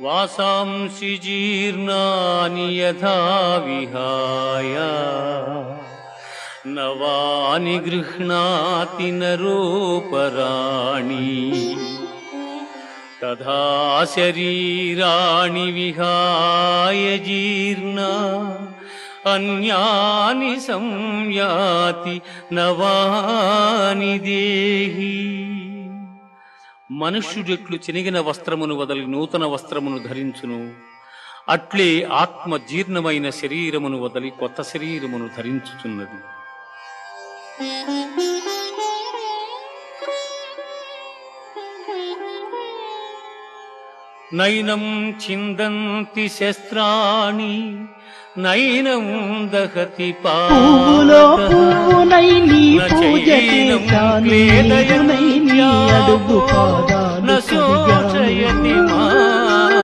వాసాంసి జీర్ణాని యథా విహాయ నవాని గృహ్ణాతి నరోపరాణి తథా శరీరాణి విహాయ జీర్ణ అన్యాని సంయాతి నవాని దేహి. మనుష్యుడెట్లు చినిగిన వస్త్రమును వదలి నూతన వస్త్రమును ధరించును, అట్లే ఆత్మ జీర్ణమైన శరీరమును వదలి కొత్త శరీరమును ధరించుచున్నది. నైనం చిందంతి శస్త్రాణి నైనం దహతి శోషయతి